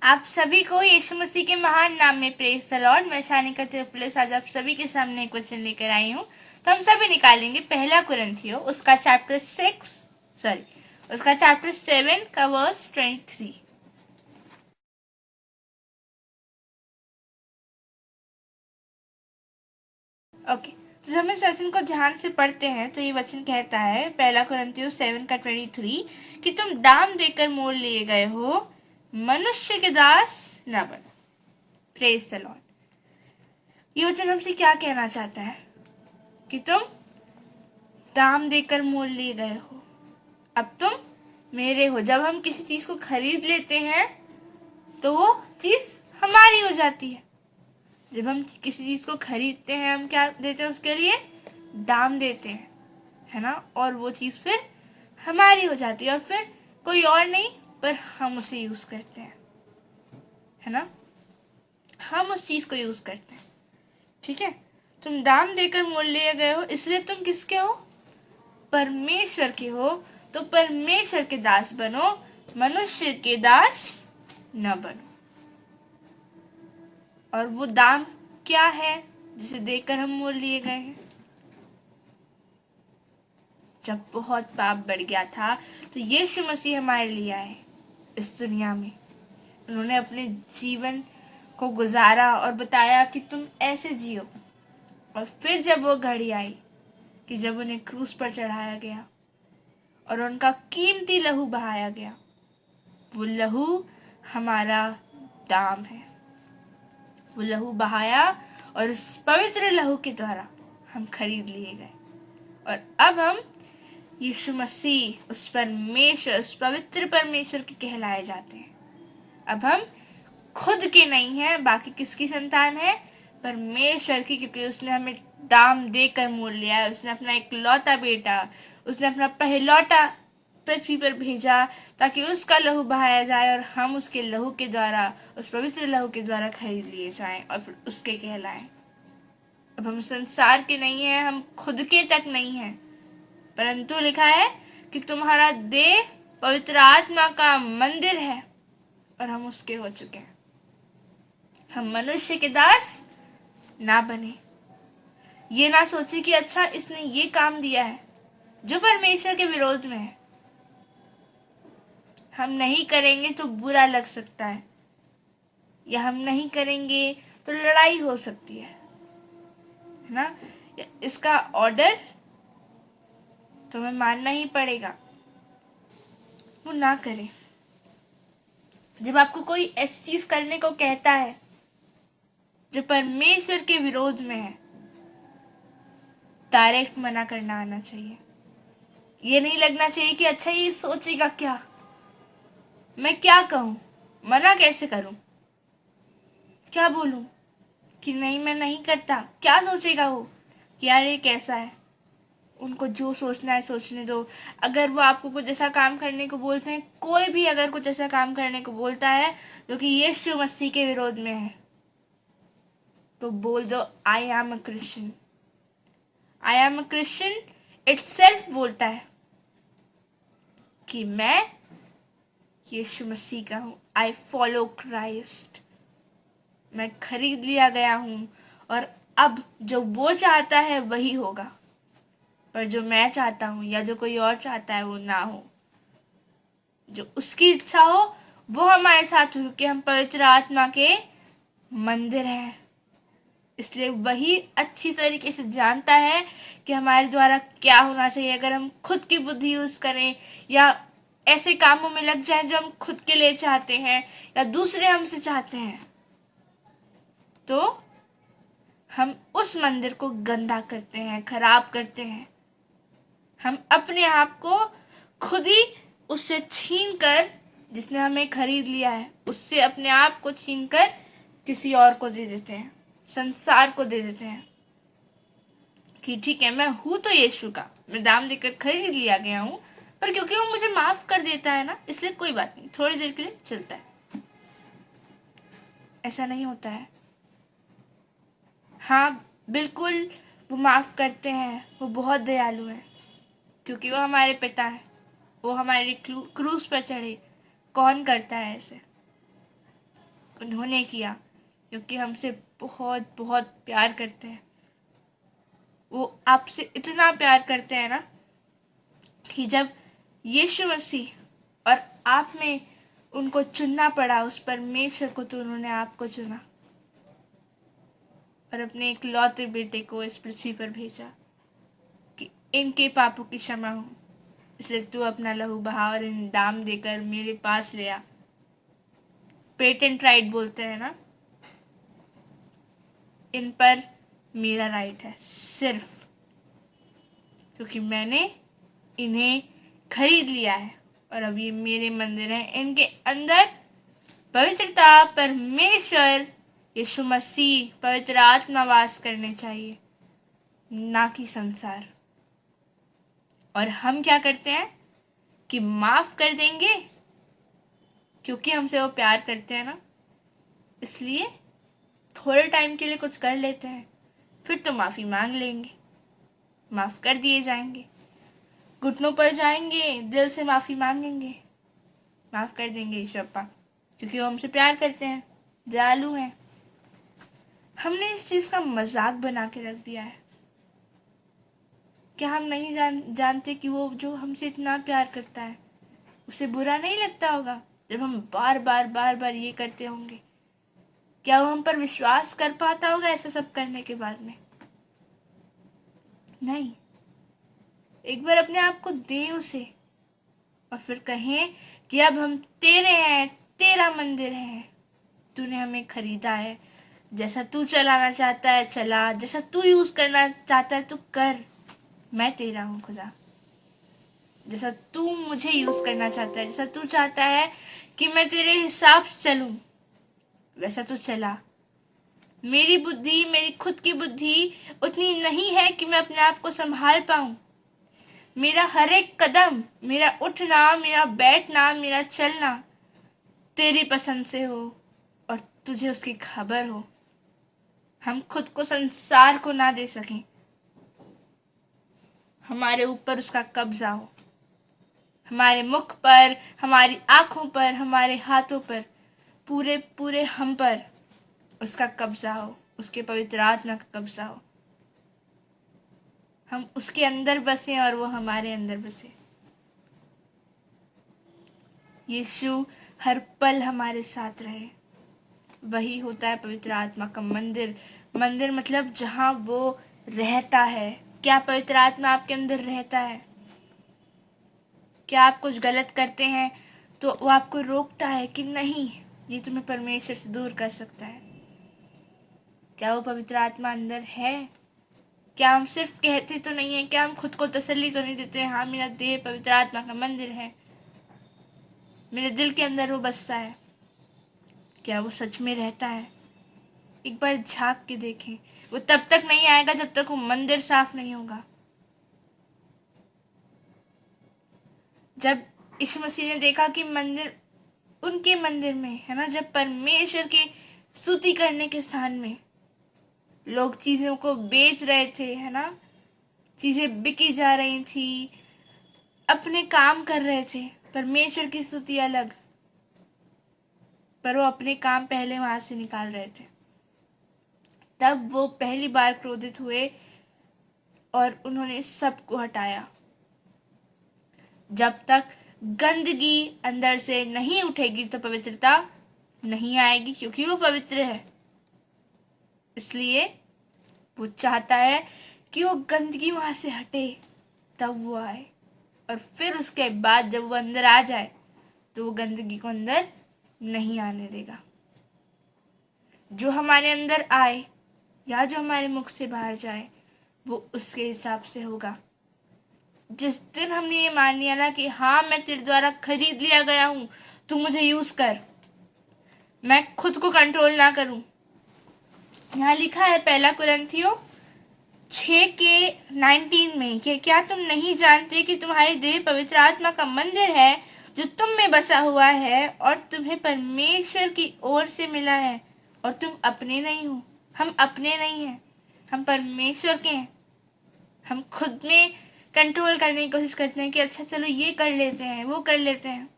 आप सभी को यीशु मसीह के महान नाम में प्रेज द लॉर्ड। मैं शानिका थियोफिलस आज आप सभी के सामने एक वचन लेकर आई हूँ। तो हम सभी निकालेंगे पहला कुरिन्थियों उसका चैप्टर 7 का वर्स 23। ओके, तो जब हम इस वचन को ध्यान से पढ़ते हैं तो ये वचन कहता है पहला कुरिन्थियों 7 का 23 कि तुम दाम देकर मोल लिए गए हो, मनुष्य के दास न बनो। Praise the Lord. ये वचन हमसे क्या कहना चाहता है कि तुम दाम देकर मोल लिए गए हो, अब तुम मेरे हो। जब हम किसी चीज को खरीद लेते हैं तो वो चीज हमारी हो जाती है। जब हम किसी चीज को खरीदते हैं हम क्या देते हैं, उसके लिए दाम देते हैं, है ना। और वो चीज फिर हमारी हो जाती है और फिर कोई और नहीं पर हम उसे यूज करते हैं, है ना। हम उस चीज को यूज करते हैं, ठीक है। तुम दाम देकर मोल लिए गए हो, इसलिए तुम किसके हो? परमेश्वर के हो। तो परमेश्वर के दास बनो, मनुष्य के दास न बनो। और वो दाम क्या है जिसे देकर हम मोल लिए गए हैं? जब बहुत पाप बढ़ गया था तो यीशु मसीह हमारे लिए आए इस दुनिया में। उन्होंने अपने जीवन को गुजारा और बताया कि तुम ऐसे जियो। और फिर जब वो घड़ी आई कि जब उन्हें क्रूस पर चढ़ाया गया और उनका कीमती लहू बहाया गया, वो लहू हमारा दाम है। वो लहू बहाया और उस पवित्र लहू के द्वारा हम खरीद लिए गए। और अब हम यीशु मसीह उस पवित्र परमेश्वर के कहलाए जाते हैं। अब हम खुद के नहीं हैं, बाकी किसकी संतान है? परमेश्वर की, क्योंकि उसने हमें दाम देकर मोल लिया है। उसने अपना इकलौता बेटा, उसने अपना पहलौटा पृथ्वी पर भेजा ताकि उसका लहू बहाया जाए और हम उसके लहू के द्वारा, उस पवित्र लहू के द्वारा खरीद लिए जाएं और फिर उसके कहलाएं। अब हम संसार के नहीं हैं, हम खुद के तक नहीं हैं, परंतु लिखा है कि तुम्हारा देह पवित्र आत्मा का मंदिर है और हम उसके हो चुके हैं। हम मनुष्य के दास ना बने। ये ना सोचे कि अच्छा इसने ये काम दिया है जो परमेश्वर के विरोध में है, हम नहीं करेंगे तो बुरा लग सकता है, या हम नहीं करेंगे तो लड़ाई हो सकती है ना। इसका ऑर्डर तुम्हें मानना ही पड़ेगा, वो ना करें। जब आपको कोई ऐसी चीज करने को कहता है जो परमेश्वर के विरोध में है, डायरेक्ट मना करना आना चाहिए। ये नहीं लगना चाहिए कि अच्छा ये सोचेगा क्या, मैं क्या कहूं, मना कैसे करूं, क्या बोलूं कि नहीं मैं नहीं करता, क्या सोचेगा वो कि यार ये कैसा है। उनको जो सोचना है सोचने दो। अगर वो आपको कुछ ऐसा काम करने को बोलते हैं, कोई भी अगर कुछ ऐसा काम करने को बोलता है जो कि यीशु मसीह के विरोध में है, तो बोल दो I am a Christian. I am a Christian itself बोलता है कि मैं यीशु मसीह का हूं। I follow Christ. मैं खरीद लिया गया हूं और अब जो वो चाहता है वही होगा, पर जो मैं चाहता हूं या जो कोई और चाहता है वो ना हो। जो उसकी इच्छा हो वो हमारे साथ हो, क्योंकि हम पवित्र आत्मा के मंदिर हैं। इसलिए वही अच्छी तरीके से जानता है कि हमारे द्वारा क्या होना चाहिए। अगर हम खुद की बुद्धि यूज करें या ऐसे कामों में लग जाएं जो हम खुद के लिए चाहते हैं या दूसरे हमसे चाहते हैं, तो हम उस मंदिर को गंदा करते हैं, खराब करते हैं। हम अपने आप को खुद ही उससे छीन कर, जिसने हमें खरीद लिया है उससे अपने आप को छीन कर किसी और को दे देते हैं, संसार को दे देते हैं कि ठीक है मैं हूं तो यीशु का, मैं दाम देकर खरीद लिया गया हूं, पर क्योंकि वो मुझे माफ कर देता है ना, इसलिए कोई बात नहीं, थोड़ी देर के लिए चलता है। ऐसा नहीं होता है। हाँ बिल्कुल, वो माफ करते हैं, वो बहुत दयालु हैं, क्योंकि वो हमारे पिता हैं। वो हमारे क्रूस पर चढ़े। कौन करता है ऐसे? उन्होंने किया, क्योंकि हमसे बहुत बहुत प्यार करते हैं। वो आपसे इतना प्यार करते हैं ना कि जब यीशु मसीह और आप में उनको चुनना पड़ा, उस परमेश्वर को, तो उन्होंने आपको चुना और अपने इकलौते बेटे को इस पृथ्वी पर भेजा कि इनके पापों की क्षमा हो। इसलिए तू अपना लहू बहा और इन दाम देकर मेरे पास ले आ। पेटेंट राइट बोलते हैं ना, इन पर मेरा राइट है सिर्फ क्योंकि मैंने इन्हें खरीद लिया है और अब ये मेरे मंदिर हैं। इनके अंदर पवित्रता, परमेश्वर यीशु मसीह, पवित्र आत्मा वास करने चाहिए, ना कि संसार। और हम क्या करते हैं कि माफ कर देंगे क्योंकि हमसे वो प्यार करते हैं ना, इसलिए थोड़े टाइम के लिए कुछ कर लेते हैं, फिर तो माफी मांग लेंगे, माफ कर दिए जाएंगे, घुटनों पर जाएंगे, दिल से माफी मांगेंगे, माफ कर देंगे यीशु अप्पा, क्योंकि वो हमसे प्यार करते हैं, दयालु हैं। हमने इस चीज का मजाक बना के रख दिया है। क्या हम नहीं जानते कि वो जो हमसे इतना प्यार करता है, उसे बुरा नहीं लगता होगा जब हम बार बार ये करते होंगे? क्या वो हम पर विश्वास कर पाता होगा ऐसा सब करने के बाद में? नहीं। एक बार अपने आप को दें उसे और फिर कहें कि अब हम तेरे हैं, तेरा मंदिर है, तूने हमें खरीदा है, जैसा तू चलाना चाहता है चला, जैसा तू यूज करना चाहता है तू कर, मैं तेरा हूँ खुदा। जैसा तू मुझे यूज करना चाहता है, जैसा तू चाहता है कि मैं तेरे हिसाब से चलूं, वैसा तू चला। मेरी बुद्धि, मेरी खुद की बुद्धि उतनी नहीं है कि मैं अपने आप को संभाल पाऊं। मेरा हर एक कदम, मेरा उठना, मेरा बैठना, मेरा चलना तेरी पसंद से हो और तुझे उसकी खबर हो। हम खुद को संसार को ना दे सकें, हमारे ऊपर उसका कब्जा हो, हमारे मुख पर, हमारी आंखों पर, हमारे हाथों पर, पूरे पूरे हम पर उसका कब्जा हो, उसके पवित्र आत्मा का कब्जा हो। हम उसके अंदर बसे और वो हमारे अंदर बसे। यीशु हर पल हमारे साथ रहे, वही होता है पवित्र आत्मा का मंदिर। मंदिर मतलब जहां वो रहता है। क्या पवित्र आत्मा आपके अंदर रहता है? क्या आप कुछ गलत करते हैं तो वो आपको रोकता है कि नहीं, ये तुम्हें परमेश्वर से दूर कर सकता है? क्या वो पवित्र आत्मा अंदर है? क्या हम सिर्फ कहते तो नहीं है? क्या हम खुद को तसल्ली तो नहीं देते? हाँ, मेरा देह पवित्र आत्मा का मंदिर है, मेरे दिल के अंदर वो बसता है। क्या वो सच में रहता है? एक बार झांक के देखें। वो तब तक नहीं आएगा जब तक वो मंदिर साफ नहीं होगा। जब यीशु मसीह ने देखा कि मंदिर, उनके मंदिर में है ना, जब परमेश्वर की स्तुति करने के स्थान में लोग चीजों को बेच रहे थे, है ना, चीजें बिकी जा रही थी, अपने काम कर रहे थे, परमेश्वर की स्तुति अलग, पर वो अपने काम पहले वहां से निकाल रहे थे। तब वो पहली बार क्रोधित हुए और उन्होंने सबको हटाया। जब तक गंदगी अंदर से नहीं उठेगी तो पवित्रता नहीं आएगी, क्योंकि वो पवित्र है। इसलिए वो चाहता है कि वो गंदगी वहां से हटे, तब वो आए, और फिर उसके बाद जब वो अंदर आ जाए तो वो गंदगी को अंदर नहीं आने देगा। जो हमारे अंदर आए या जो हमारे मुख से बाहर जाए वो उसके हिसाब से होगा। जिस दिन हमने ये मान लिया ना कि हाँ, मैं तेरे द्वारा खरीद लिया गया हूं, तू मुझे यूज कर, मैं खुद को कंट्रोल ना करूं। यहाँ लिखा है पहला कुरिन्थियों 6:19 में कि क्या तुम नहीं जानते कि तुम्हारी देह पवित्र आत्मा का मंदिर है जो तुम में बसा हुआ है और तुम्हें परमेश्वर की ओर से मिला है, और तुम अपने नहीं हो। हम अपने नहीं हैं, हम परमेश्वर के हैं। हम खुद में कंट्रोल करने की कोशिश करते हैं कि अच्छा चलो ये कर लेते हैं, वो कर लेते हैं।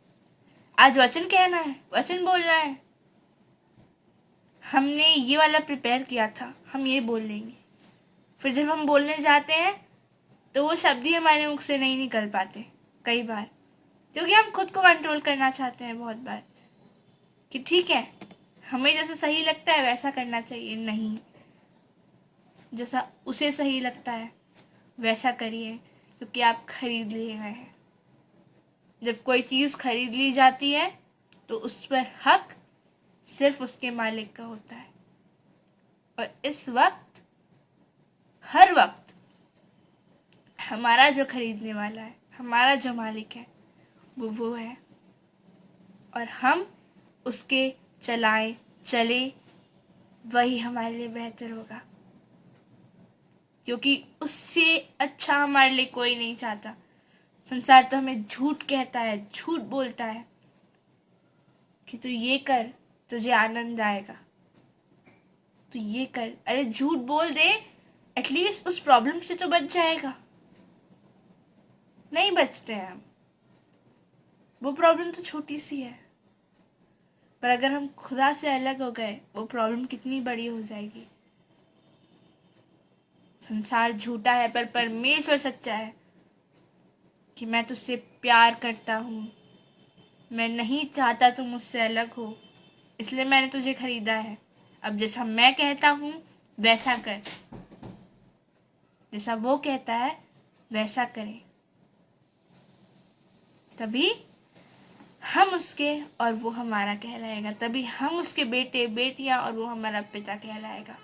आज वचन कहना है, वचन बोलना है, हमने ये वाला प्रिपेयर किया था, हम ये बोल लेंगे। फिर जब हम बोलने जाते हैं तो वो शब्द ही हमारे मुख से नहीं निकल पाते कई बार, क्योंकि हम खुद को कंट्रोल करना चाहते हैं बहुत बार कि ठीक है, हमें जैसा सही लगता है वैसा करना चाहिए। नहीं, जैसा उसे सही लगता है वैसा करिए, क्योंकि आप खरीद लिए गए हैं। जब कोई चीज़ खरीद ली जाती है तो उस पर हक सिर्फ उसके मालिक का होता है। और इस वक्त, हर वक्त, हमारा जो खरीदने वाला है, हमारा जो मालिक है, वो है। और हम उसके चलाएं चले, वही हमारे लिए बेहतर होगा, क्योंकि उससे अच्छा हमारे लिए कोई नहीं चाहता। संसार तो हमें झूठ कहता है, झूठ बोलता है कि तू ये कर, तुझे आनंद आएगा, तू ये कर। अरे झूठ बोल दे, एटलीस्ट उस प्रॉब्लम से तो बच जाएगा। नहीं बचते हैं हम, वो प्रॉब्लम तो छोटी सी है, पर अगर हम खुदा से अलग हो गए, वो प्रॉब्लम कितनी बड़ी हो जाएगी। संसार झूठा है पर परमेश्वर सच्चा है कि मैं तुझसे प्यार करता हूँ, मैं नहीं चाहता तुम मुझसे अलग हो, इसलिए मैंने तुझे खरीदा है। अब जैसा मैं कहता हूँ वैसा कर, जैसा वो कहता है वैसा करें, तभी हम उसके और वो हमारा कहलाएगा। तभी हम उसके बेटे बेटियां और वो हमारा पिता कहलाएगा।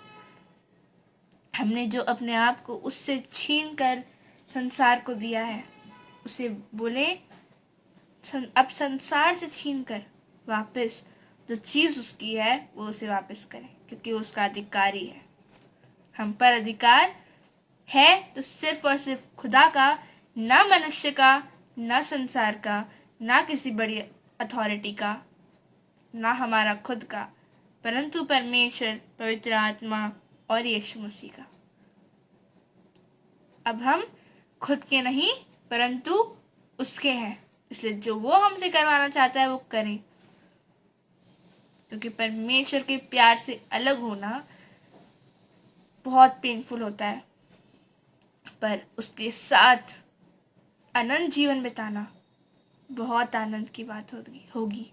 हमने जो अपने आप को उससे छीन कर संसार को दिया है, उसे बोले अब संसार से छीन कर वापस जो चीज़ उसकी है वो उसे वापस करें, क्योंकि वो उसका अधिकारी है। हम पर अधिकार है तो सिर्फ और सिर्फ खुदा का, ना मनुष्य का, ना संसार का, ना किसी बड़ी अथॉरिटी का, ना हमारा खुद का, परंतु परमेश्वर, पवित्र आत्मा और यीशु मसीह का। अब हम खुद के नहीं परंतु उसके हैं, इसलिए जो वो हमसे करवाना चाहता है वो करें, क्योंकि परमेश्वर के प्यार से अलग होना बहुत पेनफुल होता है, पर उसके साथ अनंत जीवन बिताना बहुत आनंद की बात होगी।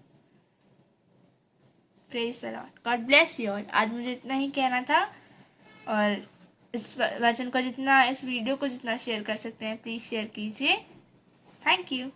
Praise the Lord, God bless you all. आज मुझे इतना ही कहना था, और इस वचन को जितना, इस वीडियो को जितना शेयर कर सकते हैं प्लीज़ शेयर कीजिए। Thank you.